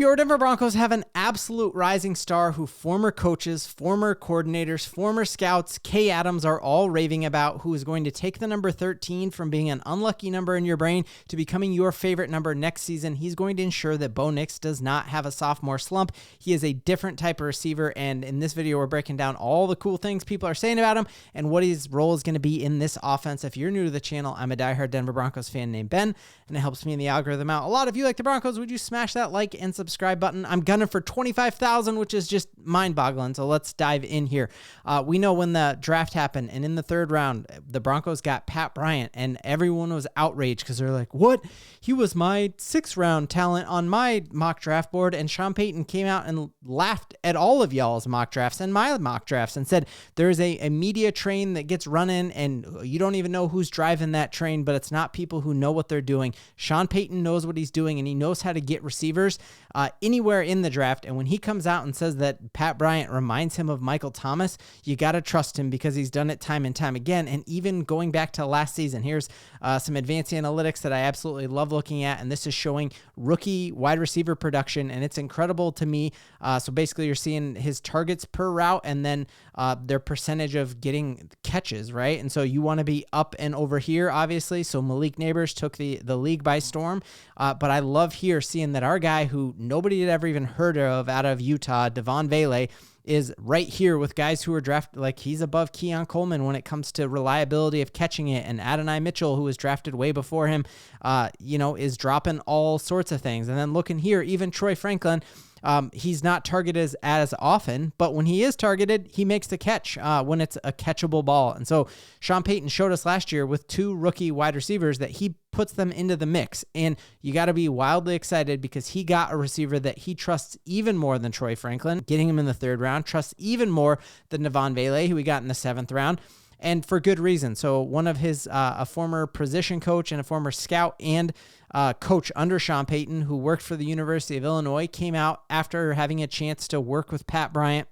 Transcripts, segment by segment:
your Denver Broncos have an absolute rising star who former coaches, former coordinators, former scouts, Kay Adams are all raving about, who is going to take the number 13 from being an unlucky number in your brain to becoming your favorite number next season. He's going to ensure that Bo Nix does not have a sophomore slump. He is a different type of receiver, and in this video, we're breaking down all the cool things people are saying about him and what his role is going to be in this offense. If you're new to the channel, I'm a diehard Denver Broncos fan named Ben, and it helps me in the algorithm out. A lot of you like the Broncos. Would you smash that like and subscribe button? I'm gunning for 25,000, which is just mind-boggling. So let's dive in here. We know when the draft happened, and in the third round, the Broncos got Pat Bryant, and everyone was outraged because they're like, "What? He was my 6th round talent on my mock draft board." And Sean Payton came out and laughed at all of y'all's mock drafts and my mock drafts and said, "There's a media train that gets running, and you don't even know who's driving that train, but it's not people who know what they're doing." Sean Payton knows what he's doing, and he knows how to get receivers anywhere in the draft. And when he comes out and says that Pat Bryant reminds him of Michael Thomas, you got to trust him because he's done it time and time again. And even going back to last season, here's some advanced analytics that I absolutely love looking at. And this is showing rookie wide receiver production, and it's incredible to me. So basically you're seeing his targets per route and then their percentage of getting catches, right? And so you want to be up and over here, obviously. So Malik Neighbors took the league by storm. But I love here seeing that our guy who nobody had ever even heard of out of Utah, Devon Vele, is right here with guys who are drafted. Like, he's above Keon Coleman when it comes to reliability of catching it. And Adonai Mitchell, who was drafted way before him, is dropping all sorts of things. And then looking here, even Troy Franklin, he's not targeted as often, but when he is targeted, he makes the catch when it's a catchable ball. And so Sean Payton showed us last year with 2 rookie wide receivers that he puts them into the mix. And you got to be wildly excited because he got a receiver that he trusts even more than Troy Franklin, getting him in the 3rd round, trusts even more than Devon Vele, who we got in the 7th round. And for good reason. So one of his, a former position coach and a former scout and coach under Sean Payton, who worked for the University of Illinois, came out after having a chance to work with Pat Bryant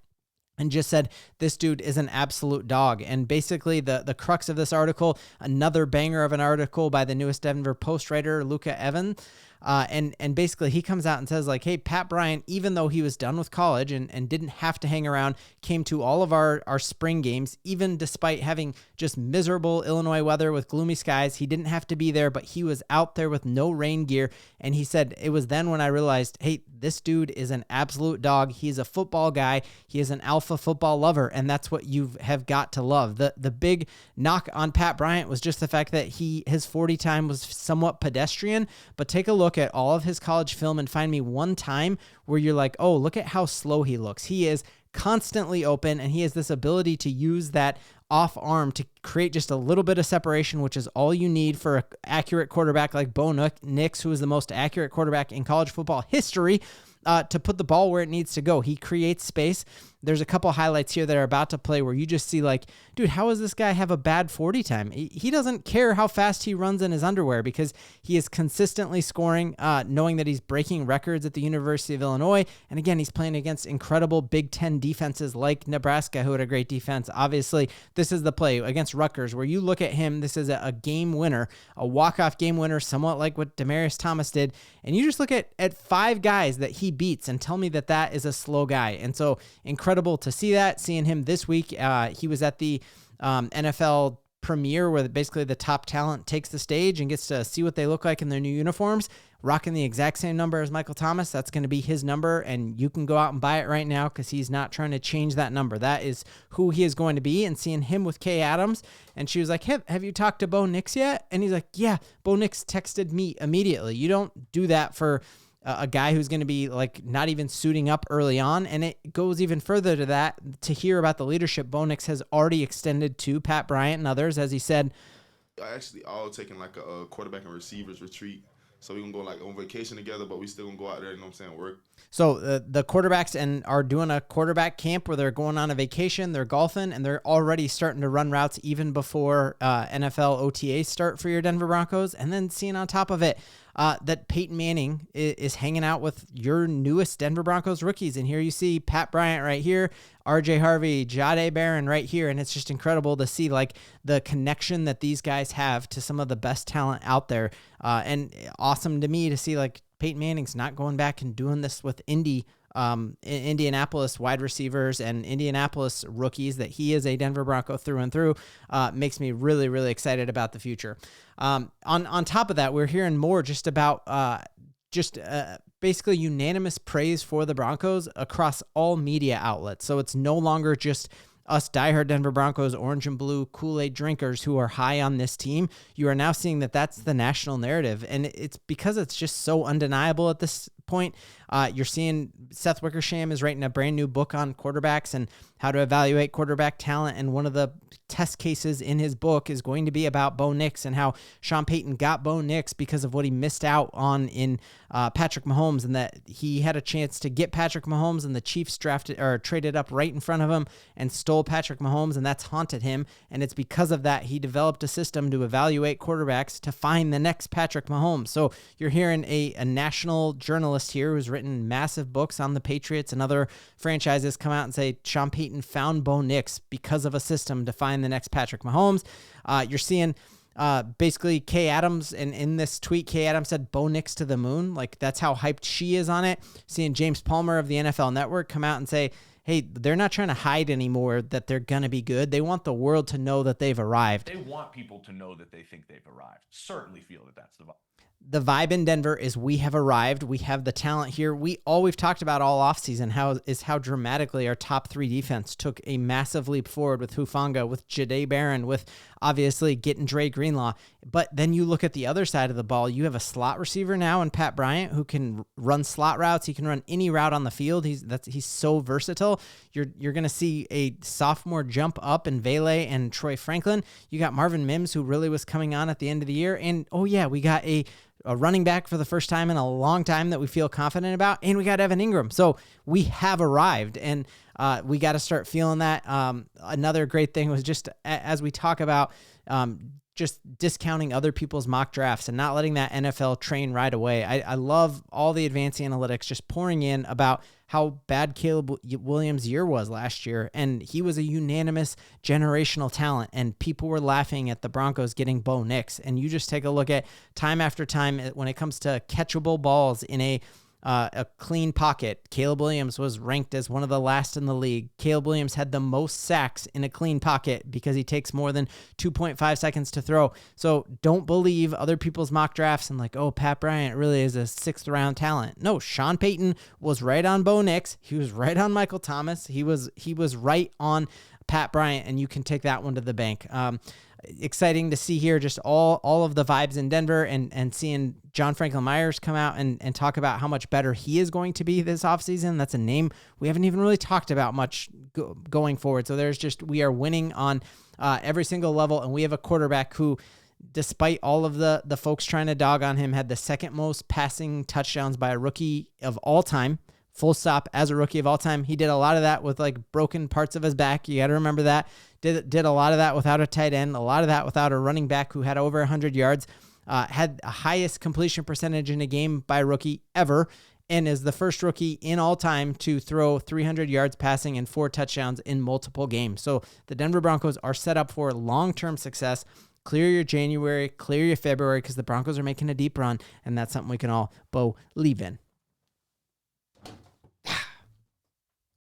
and just said, this dude is an absolute dog. And basically the crux of this article, another banger of an article by the newest Denver Post writer, Luca Evan, and basically he comes out and says, like, hey, Pat Bryant, even though he was done with college and didn't have to hang around, came to all of our spring games, even despite having just miserable Illinois weather with gloomy skies. He didn't have to be there, but he was out there with no rain gear. And he said, it was then when I realized, hey, this dude is an absolute dog. He's a football guy. He is an alpha football lover. And that's what you have got to love. The big knock on Pat Bryant was just the fact that his 40 time was somewhat pedestrian, but take a look at all of his college film and find me one time where you're like, oh, look at how slow he looks. He is constantly open, and he has this ability to use that off arm to create just a little bit of separation, which is all you need for an accurate quarterback like Bo Nix, who is the most accurate quarterback in college football history, to put the ball where it needs to go. He creates space. There's a couple highlights here that are about to play where you just see, like, dude, how does this guy have a bad 40 time? He doesn't care how fast he runs in his underwear because he is consistently scoring, knowing that he's breaking records at the University of Illinois. And again, he's playing against incredible Big Ten defenses like Nebraska, who had a great defense. Obviously, this is the play against Rutgers where you look at him. This is a game winner, a walk-off game winner, somewhat like what Demaryius Thomas did. And you just look at 5 guys that he beats and tell me that that is a slow guy. And so incredible to see that, seeing him this week. He was at the NFL premiere where basically the top talent takes the stage and gets to see what they look like in their new uniforms, rocking the exact same number as Michael Thomas. That's going to be his number, and you can go out and buy it right now because he's not trying to change that number. That is who he is going to be. And seeing him with Kay Adams, and she was like, hey, have you talked to Bo Nix yet? And he's like, yeah, Bo Nix texted me immediately. You don't do that for a guy who's going to be like not even suiting up early on. And it goes even further to that, to hear about the leadership Bo Nix has already extended to Pat Bryant and others. As he said, I actually all taking like a quarterback and receivers retreat. So we can go like on vacation together, but we still gonna go out there, you know what I'm saying, work. So the quarterbacks are doing a quarterback camp where they're going on a vacation, they're golfing, and they're already starting to run routes even before NFL OTAs start for your Denver Broncos. And then seeing on top of it that Peyton Manning is hanging out with your newest Denver Broncos rookies. And here you see Pat Bryant right here, RJ Harvey, Jahdae Barron right here. And it's just incredible to see like the connection that these guys have to some of the best talent out there. And awesome to me to see like Peyton Manning's not going back and doing this with Indianapolis wide receivers and Indianapolis rookies, that he is a Denver Bronco through and through, makes me really, really excited about the future. On top of that, we're hearing more just about basically unanimous praise for the Broncos across all media outlets. So it's no longer just us diehard Denver Broncos, orange and blue Kool-Aid drinkers who are high on this team. You are now seeing that that's the national narrative. And it's because it's just so undeniable at this point. You're seeing Seth Wickersham is writing a brand new book on quarterbacks and how to evaluate quarterback talent. And one of the test cases in his book is going to be about Bo Nix and how Sean Payton got Bo Nix because of what he missed out on in Patrick Mahomes, and that he had a chance to get Patrick Mahomes and the Chiefs traded up right in front of him and stole Patrick Mahomes, and that's haunted him. And it's because of that he developed a system to evaluate quarterbacks to find the next Patrick Mahomes. So you're hearing a national journalist here who's written massive books on the Patriots and other franchises come out and say Sean Payton found Bo Nix because of a system to find the next Patrick Mahomes. You're seeing basically Kay Adams, and in this tweet, Kay Adams said Bo Nix to the moon. Like, that's how hyped she is on it. Seeing James Palmer of the NFL Network come out and say, hey, they're not trying to hide anymore that they're going to be good. They want the world to know that they've arrived. They want people to know that they think they've arrived. Certainly feel that that's the vibe. The vibe in Denver is we have arrived. We have the talent here. All we've talked about all offseason how dramatically our top three defense took a massive leap forward with Hufanga, with Jahdae Barron, with obviously getting Dre Greenlaw. But then you look at the other side of the ball. You have a slot receiver now in Pat Bryant who can run slot routes. He can run any route on the field. He's so versatile. You're going to see a sophomore jump up in Vele and Troy Franklin. You got Marvin Mims, who really was coming on at the end of the year. And, we got a running back for the first time in a long time that we feel confident about, and we got Evan Ingram. So we have arrived, and we got to start feeling that. Another great thing was just as we talk about just discounting other people's mock drafts and not letting that NFL train ride away. I love all the advanced analytics just pouring in about how bad Caleb Williams' year was last year. And he was a unanimous generational talent, and people were laughing at the Broncos getting Bo Nix. And you just take a look at time after time when it comes to catchable balls in a clean pocket. Caleb Williams was ranked as one of the last in the league. Caleb Williams had the most sacks in a clean pocket because he takes more than 2.5 seconds to throw. So don't believe other people's mock drafts and like, oh, Pat Bryant really is a 6th round talent. No, Sean Payton was right on Bo Nix. He was right on Michael Thomas. He was right on Pat Bryant, and you can take that one to the bank. Exciting to see here just all of the vibes in Denver, and seeing John Franklin Myers come out and talk about how much better he is going to be this offseason. That's a name we haven't even really talked about much going forward. So we are winning on every single level, and we have a quarterback who, despite all of the folks trying to dog on him, had the second most passing touchdowns by a rookie of all time. Full stop, as a rookie of all time. He did a lot of that with like broken parts of his back. You got to remember that. Did a lot of that without a tight end, a lot of that without a running back who had over 100 yards, had the highest completion percentage in a game by a rookie ever, and is the first rookie in all time to throw 300 yards passing and 4 touchdowns in multiple games. So the Denver Broncos are set up for long-term success. Clear your January, clear your February, because the Broncos are making a deep run, and that's something we can all believe in.